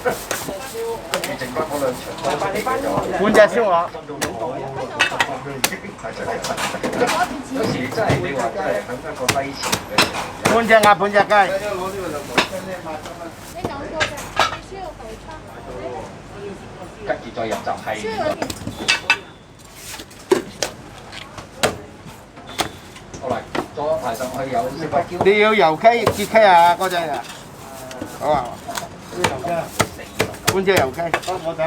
跟住剩翻嗰兩場，半隻燒鵝。有時真係你話真係喺一個低潮嘅時候，半隻鴨，半隻雞。跟住再入就係。好啦，再排上去有四百椒。你要油雞、節雞啊，嗰隻啊？好啊。半隻油雞。我等。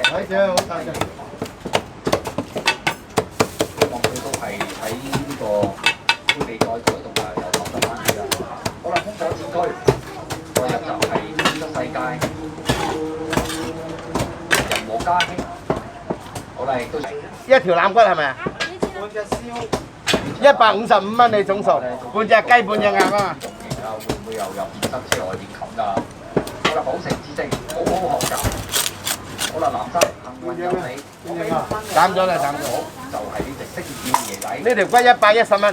睇隻好大隻。希望佢都係喺呢個杯地賽嗰度啊，又攞得翻啲啦。好啦，風火戰區，再入就係呢個世界。人和家興。好啦，亦都一條腩骨係咪啊？半隻燒。155蚊你總數，半隻雞，半隻鴨啊嘛。仲型啊，會唔會又入現身車外邊冚㗎？好啦，寶城之星，好好學習。好啦，南山幸運有你，斬咗啦，斬咗。就係呢隻識叫嘢仔。呢條骨110蚊。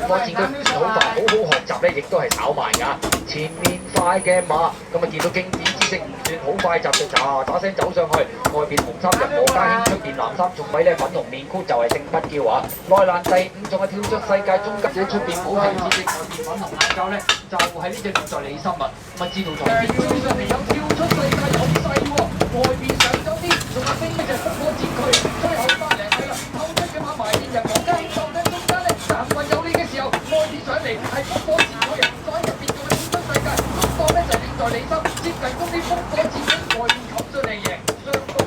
我見佢好快，好好學習咧，亦都係炒慢㗎。前面快嘅馬，咁啊見到經典之星唔算好快，就喳聲走上去。外邊紅衫人和家興，出邊藍衫仲位咧粉紅面箍就係勝不驕啊！內欄第5仲係跳出世界中級者，出邊寶城之星，外邊粉紅眼罩咧就係呢隻在你心啊！咁啊知道在邊追上嚟有跳出世界有勢喎，外邊上咗啲，仲有飛呢隻風火戰區，最後翻嚟係啦，後出嘅馬埋邊人和家興鬥緊中間咧，幸運有你嘅時候，外邊上嚟係風火戰區人，再入邊仲係跳出世界，中檔咧就正在你心，接近攻啲風火戰區外邊冚咗你贏。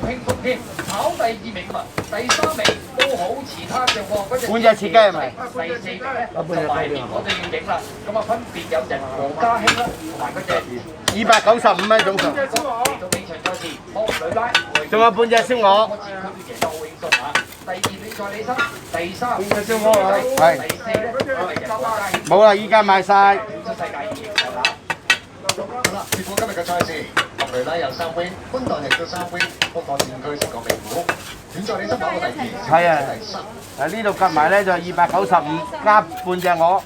輕鬆添，跑第2名嘛，第3名都好遲攤着喎。嗰隻半隻切雞係咪？第4名咧就埋邊我哋要影啦。咁啊分別有隻何家興啦，同埋嗰隻295蚊總數。嚟到幾場賽事，學女拉。仲有半隻燒鵝。其實好輕鬆啊！第2名在你身，第3半隻燒鵝係。第4咧就係隻何家興。冇啦，依家賣晒。出世界2型係啦。好啦，結果今日嘅賽事。雷拉有3 win， 潘頓亦都3 win， 風火戰區成個名股，遠在你身跑過第2，係啊，呢度夾埋咧就295加半隻鵝。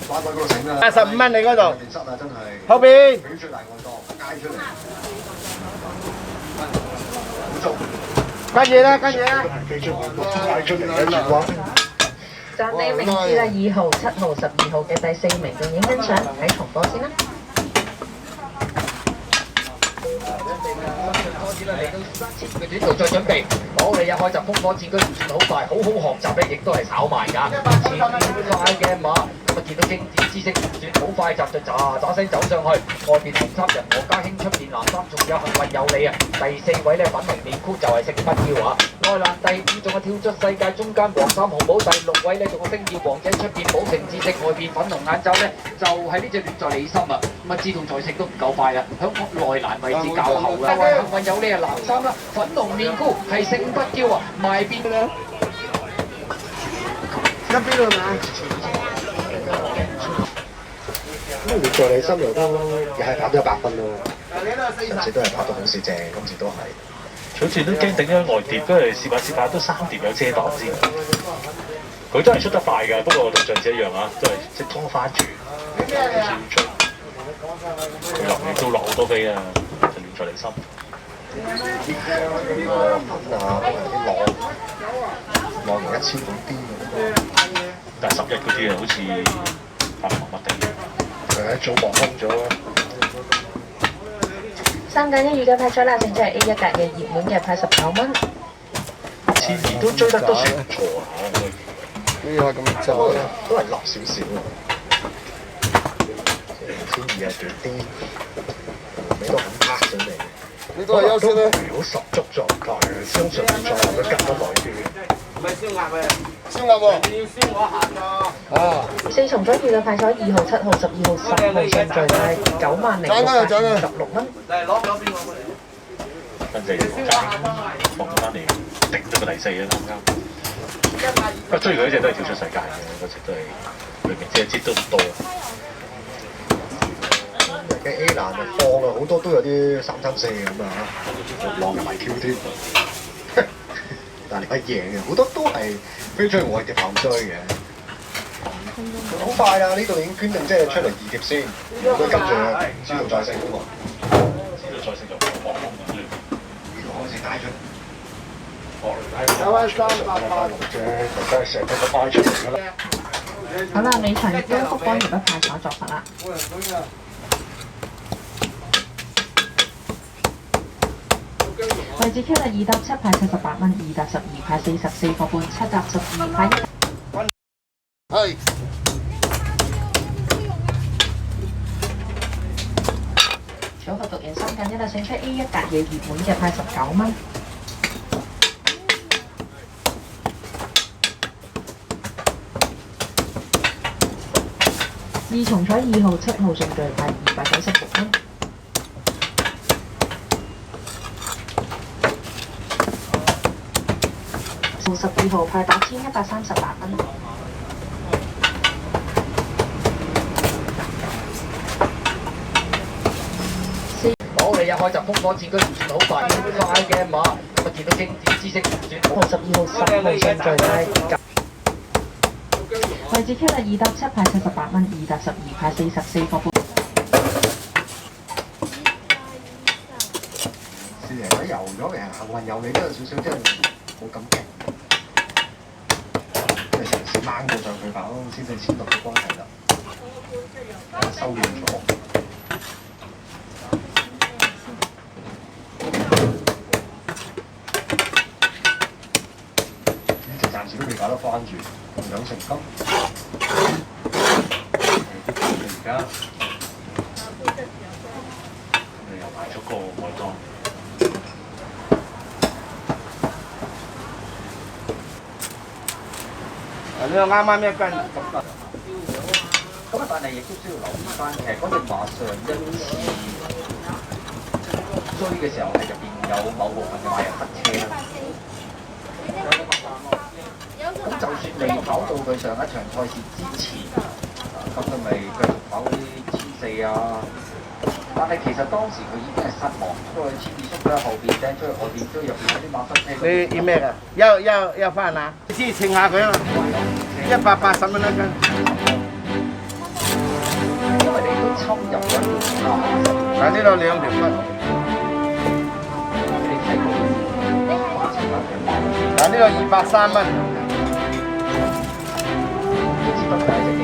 翻去嗰度整啦。85蚊你嗰度。室啊真係。後邊。比出大愛多，嗌出嚟。好足。跟住啦，跟住啦。比出嗌出嚟嘅曙光。暫定名字啦，2號、7號、12號嘅第4名，仲影緊相，睇重播先啦。嚟到3000嘅短途再準備，好你一開就風火戰區唔算好快，好好學習咧，亦都係炒慢㗎。前面快嘅馬，咁啊見到經典之星唔算好快，就喳聲走上去，外邊紅衫人和家興，出邊藍衫仲有幸運有你啊！第4位咧粉紅面箍就係勝不驕啊！內欄第5仲係跳出世界，中間黃衫紅帽，第6位咧仲係星耀王者，出邊寶城之星，外邊粉紅眼罩咧就係呢隻亂在你心啊！咁啊知道在勝都唔夠快啊，響內欄位置較後啦。幸運有你啊藍衫啦，粉紅面箍係勝不驕啊，埋邊啦！一邊度買？咁亂在你心又得咯，又係跑咗100分咯。上次都係跑到好四正，今次都係。好似都驚頂咗外碟，跟住試下都3碟有遮擋先。佢真係出得快㗎，不過同上次一樣啊，都係識拖翻住，先出。佢落雨都落好多飛啊，就亂在你心。呢個粉啊，啲浪完1000好啲嘅。但係11嗰啲啊，好似麻麻地。佢一早望空咗。3揀1預計派咗啦，勝者係 A1格嘅熱門嘅派19蚊。前面都追得都算唔錯啊！呢個咁走啊，都係落少少啊。1200係短啲，尾都肯拍上嚟。呢個係優先啦。如果十足狀態，相信比賽會跟得耐啲。唔係燒鴨啊！燒鴨喎，你要燒我行㗎。啊！4重組預計派咗2號、7號、12號、10號順序係90616蚊。嚟攞邊個過嚟？跟住放咗翻嚟，頂咗個第4啊，啱。不過追佢嗰隻都係跳出世界嘅，嗰隻都係裏面隻節都唔多。嘅 A 欄就放啊，好多都有啲3-3-4咁啊嚇，浪入埋 Q 添。但係你快贏嘅，好多都係飛出去外嘅跑追嘅。好快啦！呢度已經捐定，即係出嚟二碟先，如果跟住知道再升㗎嘛。知道再升就黃龍咁呢度開始帶出。9,300啫，就真係成個派出嚟㗎啦。好啦，尾場將福光魚不派所作法啦。位置 Q 啦，2搭7派78蚊，2搭12派44個半，7搭12派1。係。組合讀完深緊一啦，選出 A 1格嘢熱門嘅派19蚊。二重彩2號、7號順序派296蚊。12號派8138蚊。好，你一開就風火戰車唔算好快嘅馬，咁啊見到經典知識唔算好。12號、10號順序派。位置 Q 啦，2搭7派78蚊，2搭12派44個半。是人佢遊咗嘅，幸運遊你都有少少即係冇咁勁，即係嘗試掹到上佢跑先至簽到嘅關係啦，收遠咗。呢隻暫時都未搞得翻住，同樣成金。而家你又買咗個外檔。呢個啱啱一斤。咁啊，但係亦都需要留意翻，其實嗰隻馬上一次追嘅時候係入邊有某部分嘅馬人塞車啦。咁就算未跑到佢上一場賽事之前，咁佢咪繼續跑嗰啲1400啊？但係其實當時佢已經係失望，因為千二叔喺後邊掟出去外邊，都入邊嗰啲馬塞車。你要咩㗎？要翻啊！你先稱下佢啊嘛，180蚊一斤。因為你都侵入咗嗱，呢度2條骨。你睇過馬前嗱，呢度230蚊。只不過係隻